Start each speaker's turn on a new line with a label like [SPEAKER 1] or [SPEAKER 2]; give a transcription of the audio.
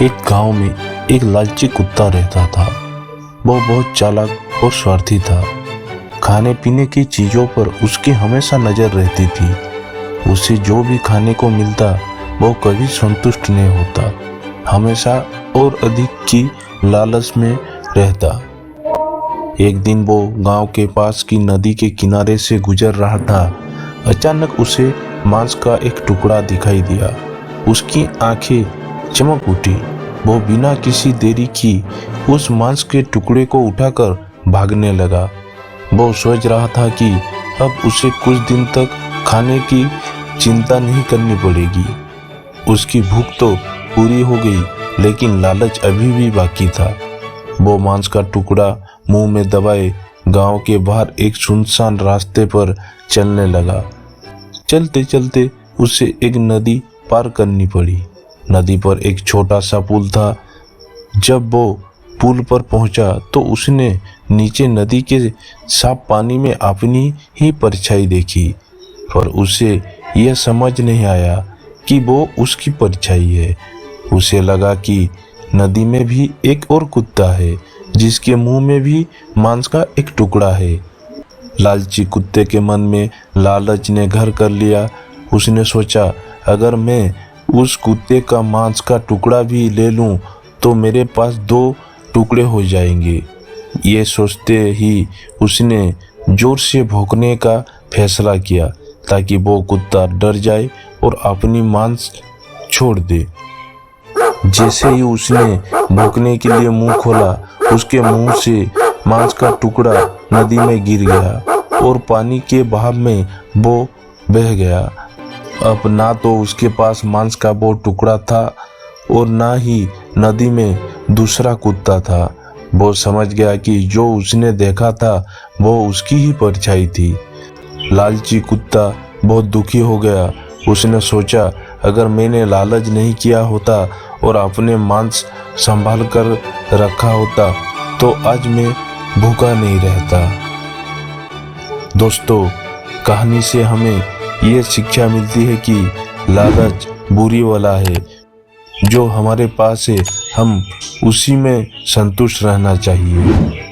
[SPEAKER 1] एक गांव में एक लालची कुत्ता रहता था। वो बहुत चालाक और स्वार्थी था। खाने पीने की चीजों पर उसकी हमेशा नजर रहती थी। उसे जो भी खाने को मिलता वो कभी संतुष्ट नहीं होता, हमेशा और अधिक की लालच में रहता। एक दिन वो गांव के पास की नदी के किनारे से गुजर रहा था। अचानक उसे मांस का एक टुकड़ा दिखाई दिया। उसकी आंखें चमक उठी। वो बिना किसी देरी की उस मांस के टुकड़े को उठाकर भागने लगा। वो सोच रहा था कि अब उसे कुछ दिन तक खाने की चिंता नहीं करनी पड़ेगी। उसकी भूख तो पूरी हो गई, लेकिन लालच अभी भी बाकी था। वो मांस का टुकड़ा मुंह में दबाए गांव के बाहर एक सुनसान रास्ते पर चलने लगा। चलते चलते उसे एक नदी पार करनी पड़ी। नदी पर एक छोटा सा पुल था। जब वो पुल पर पहुंचा तो उसने नीचे नदी के साफ पानी में अपनी ही परछाई देखी, पर उसे यह समझ नहीं आया कि वो उसकी परछाई है। उसे लगा कि नदी में भी एक और कुत्ता है, जिसके मुंह में भी मांस का एक टुकड़ा है। लालची कुत्ते के मन में लालच ने घर कर लिया। उसने सोचा, अगर मैं उस कुत्ते का मांस का टुकड़ा भी ले लूं तो मेरे पास 2 टुकड़े हो जाएंगे। ये सोचते ही उसने जोर से भौंकने का फैसला किया, ताकि वो कुत्ता डर जाए और अपनी मांस छोड़ दे। जैसे ही उसने भौंकने के लिए मुंह खोला, उसके मुंह से मांस का टुकड़ा नदी में गिर गया और पानी के बहाव में वो बह गया। अब ना तो उसके पास मांस का वो टुकड़ा था और ना ही नदी में दूसरा कुत्ता था। वो समझ गया कि जो उसने देखा था वो उसकी ही परछाई थी। लालची कुत्ता बहुत दुखी हो गया। उसने सोचा, अगर मैंने लालच नहीं किया होता और अपने मांस संभाल कर रखा होता तो आज मैं भूखा नहीं रहता। दोस्तों, कहानी से हमें ये शिक्षा मिलती है कि लालच बुरी वाला है। जो हमारे पास है हम उसी में संतुष्ट रहना चाहिए।